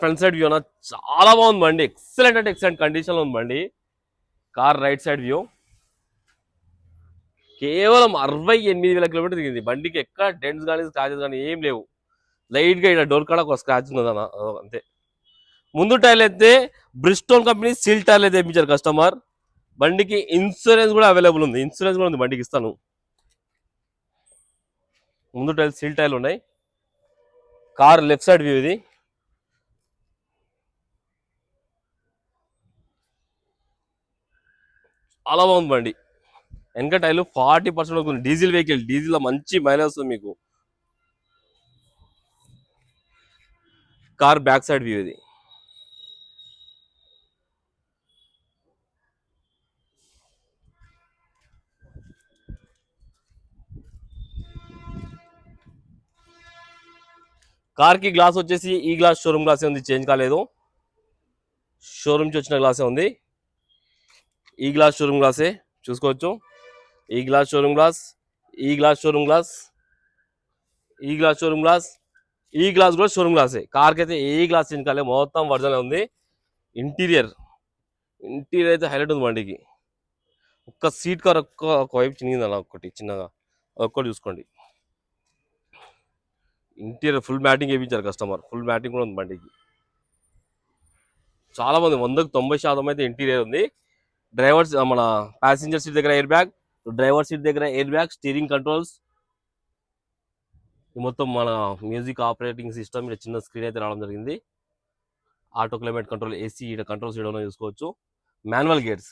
Front side view అన్న చాలా బాగుంది బండి. ఎక్సలెంట్ అంటే ఎక్సలెంట్ కండిషన్ లో ఉంది బండి. కార్ రైట్ సైడ్ వ్యూ కేవలం 68,000 కిలోమీటర్ తిరిగింది. బండికి ఎక్కడ డెంట్స్ కానీ స్క్రాచెస్ కానీ ఏం లేవు. లైట్ గా ఇక్కడ డోర్ కాడ ఒక స్క్రాచ్ ఉన్నదన్న, అంతే. ముందు టైర్లు అయితే బ్రిస్టోన్ కంపెనీ సీల్ టైర్లు అయితే తెప్పించారు కస్టమర్. బండికి ఇన్సూరెన్స్ కూడా అవైలబుల్ ఉంది. ఇన్సూరెన్స్ కూడా ఉంది బండికి, ఇస్తాను. ముందు టైర్లు సీల్ టైర్లు ఉన్నాయి. కార్ లెఫ్ట్ సైడ్ వ్యూ ఇది. చాలా బాగుంది బండి. వెనక టైర్లు 40% ఉంది. డీజిల్ వెహికల్, డీజిల్ లో మంచి మైలేజ్ వస్తుంది మీకు. కార్ బ్యాక్ సైడ్ వ్యూ ఇది. కార్ కి గ్లాస్ వచ్చేసి ఈ గ్లాస్ షోరూమ్ గ్లాసే ఉంది, చేంజ్ కాలేదు. షోరూమ్ నుంచి వచ్చిన గ్లాసే ఉంది. ఈ గ్లాస్ షోరూమ్ గ్లాసే చూసుకోవచ్చు. ఈ గ్లాస్ షోరూమ్ గ్లాస్, ఈ గ్లాస్ షోరూమ్ గ్లాస్, ఈ గ్లాస్ షోరూమ్ గ్లాస్, ఈ గ్లాస్ కూడా షోరూమ్ గ్లాసే. కార్కి అయితే ఏ గ్లాస్ చేంజ్ కాలేదు, మొత్తం వర్జన్ ఉంది. ఇంటీరియర్ అయితే హైలైట్ ఉంది బండికి. ఒక్క సీట్ కార్ ఒక వైపు చిన్నది అలా, ఒకటి చిన్నగా ఒక్కటి చూసుకోండి. ఇంటీరియర్ ఫుల్ మ్యాటింగ్ వేయించారు కస్టమర్. ఫుల్ మ్యాటింగ్ కూడా ఉంది బండికి. చాలా మంది 100% అయితే ఇంటీరియర్ ఉంది. డ్రైవర్స్ మన ప్యాసింజర్ సీట్ దగ్గర ఎయిర్ బ్యాగ్, డ్రైవర్ సీట్ దగ్గర ఎయిర్ బ్యాగ్, స్టీరింగ్ కంట్రోల్స్, మొత్తం మన మ్యూజిక్ ఆపరేటింగ్ సిస్టమ్. ఇక్కడ చిన్న స్క్రీన్ అయితే రావడం జరిగింది. ఆటో క్లైమేట్ కంట్రోల్, ఏసీ ఇక్కడ కంట్రోల్స్ చేయడం చూసుకోవచ్చు. Manual gears.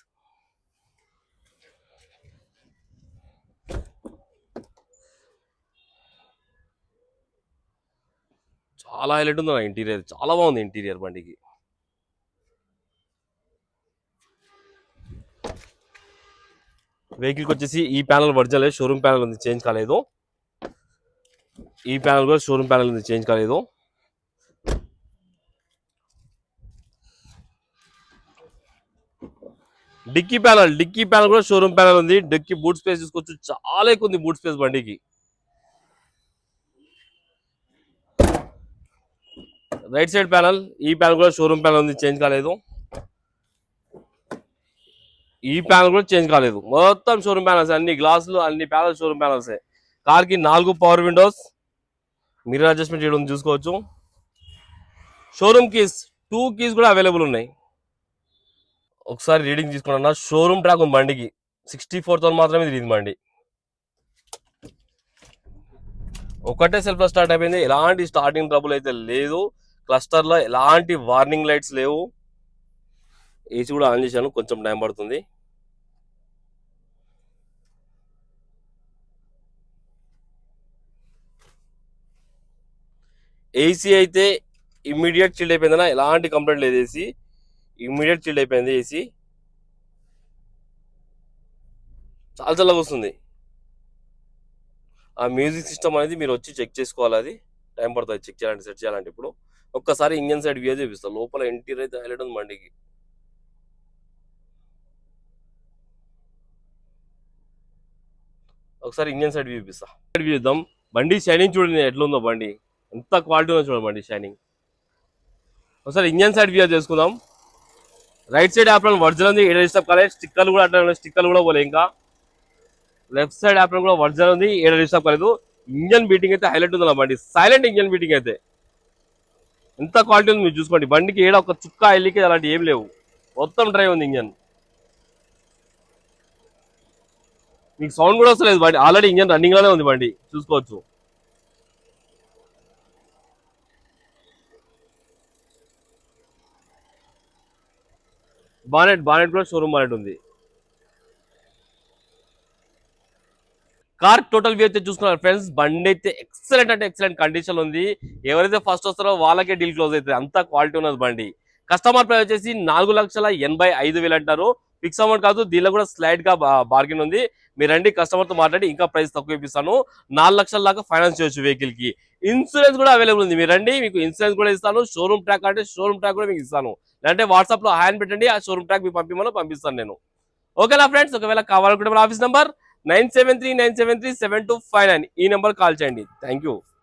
చాలా హైలైట్ ఉంది ఇంటీరియర్, చాలా బాగుంది ఇంటీరియర్ బండికి. వెహికల్కి వచ్చేసి ఈ ప్యానల్ ఒరిజినల్, షోరూమ్ ప్యానల్ ఉంది, చేంజ్ కాలేదు. ఈ ప్యానల్ కూడా షోరూమ్ ప్యానల్ ఉంది, చేంజ్ కాలేదు. డిక్కీ ప్యానల్ కూడా షోరూమ్ ప్యానల్ ఉంది. డిక్కీ బూట్ స్పేస్ చూసుకోవచ్చు, చాలా ఎక్కువ ఉంది బూట్ స్పేస్ బండికి. రైట్ సైడ్ ప్యానల్, ఈ ప్యానల్ కూడా షోరూమ్ ప్యానల్ ఉంది, చేంజ్ కాలేదు. ఈ ప్యానల్ కూడా చేంజ్ కాలేదు. మొత్తం షోరూమ్ ప్యానల్స్, అన్ని గ్లాసులు, అన్ని ప్యానల్ షోరూమ్ ప్యానల్సే. కార్ కి 4 పవర్ విండోస్, మిర్రర్ అడ్జస్ట్మెంట్ చేయడం చూసుకోవచ్చు. షోరూమ్ కీస్ 2 కీస్ కూడా అవైలబుల్ ఉన్నాయి. ఒకసారి రీడింగ్ తీసుకున్నా. షోరూమ్ ట్రాక్ ఉంది బండికి, 64,000 మాత్రమే తిరిగింది బండి. ఒకటే సెల్ఫ్ లో స్టార్ట్ అయిపోయింది. ఎలాంటి స్టార్టింగ్ ట్రబుల్ అయితే లేదు. క్లస్టర్ లో ఎలాంటి వార్నింగ్ లైట్స్ లేవు. ఏసీ కూడా ఆన్ చేశాను, కొంచెం టైం పడుతుంది. ఏసీ అయితే ఇమ్మీడియట్ చిల్డ్ అయిపోయిందన్నా, ఎలాంటి కంప్లైంట్ లేదు. ఏసీ ఇమ్మీడియట్ చిల్డ్ అయిపోయింది. ఏసీ చాలా చల్లగా వస్తుంది. ఆ మ్యూజిక్ సిస్టమ్ అనేది మీరు వచ్చి చెక్ చేసుకోవాలి, అది టైం పడుతుంది చెక్ చేయాలంటే, సెట్ చేయాలంటే. ఇప్పుడు ఒక్కసారి ఇంజన్ సైడ్ వ్యూ చూపిస్తాను. లోపల ఇంటీరియర్ అయితే హైలైట్ ఉంది బండికి. ఒకసారి ఇంజన్ సైడ్ వ్యూ చూపిస్తా. సైడ్ వ్యూ చూద్దాం. బండి షైనింగ్ చూడండి ఎట్లా ఉందో, బండి ఎంత క్వాలిటీ ఉందో చూడండి బండి షైనింగ్. ఒకసారి ఇంజన్ సైడ్ వ్యూ చేసుకుందాం. రైట్ సైడ్ యాప్రాన్ ఒరిజినల్ ఉంది, ఏడ డిస్టర్బ్ కాలేదు. స్టిక్కర్లు కూడా అట్లా, స్టిక్కర్లు కూడా పోలే ఇంకా. లెఫ్ట్ సైడ్ యాప్రాన్ కూడా ఒరిజినల్ ఉంది, ఏడ డిస్టర్బ్ కాలేదు. ఇంజన్ బీటింగ్ అయితే హైలైట్ ఉంది బండి, సైలెంట్ ఇంజన్ బీటింగ్ అయితే. ఎంత క్వాలిటీ ఉంది మీరు చూసుకోండి. బండికి ఏడ ఒక చుక్క ఎల్లికి అలాంటి ఏం లేవు, మొత్తం డ్రైవ్ ఉంది ఇంజన్. మీకు సౌండ్ కూడా వస్తలేదు బండి, ఆల్రెడీ ఇంజన్ రన్నింగ్ లోనే ఉంది బండి, చూసుకోవచ్చు. బానెట్ కూడా షోరూమ్ బానెట్ ఉంది. కార్ టోటల్ వ్యూ అయితే చూసుకున్నారు ఫ్రెండ్స్. బండి అయితే ఎక్సలెంట్ అంటే ఎక్సలెంట్ కండిషన్ ఉంది. ఎవరైతే ఫస్ట్ వస్తారో వాళ్ళకే డీల్ క్లోజ్ అవుతుంది, అంత క్వాలిటీ ఉన్నది బండి. కస్టమర్ ప్రైస్ వచ్చేసి 4,85,000 అంటారు. ఫిక్స్ అమౌంట్ కాదు, దీనిలో కూడా స్లైడ్ గా బార్గెన్ ఉంది. మీరు రండి, కస్టమర్ తో మాట్లాడి ఇంకా ప్రైస్ తక్కువ ఇప్పిస్తాను. 4 లక్షల దాకా ఫైనాన్స్ చేయొచ్చు వెహికల్ కి. ఇన్సూరెన్స్ కూడా అవైలబుల్ ఉంది. మీరు రండి, మీకు ఇన్సూరెన్స్ కూడా ఇస్తాను. షోరూమ్ ట్రాక్ అంటే షోరూమ్ ట్రాక్ కూడా మీకు ఇస్తాను. లేదంటే వాట్సాప్ లో హ్యాండ్ పెట్టండి, ఆ షోరూమ్ ట్రాక్ మీకు పంపిస్తాను నేను. ఓకేనా ఫ్రెండ్స్? ఒకవేళ కావాలనుకుంటే మన ఆఫీస్ నెంబర్ 9739737259, ఈ నెంబర్ కాల్ చేయండి. Thank you.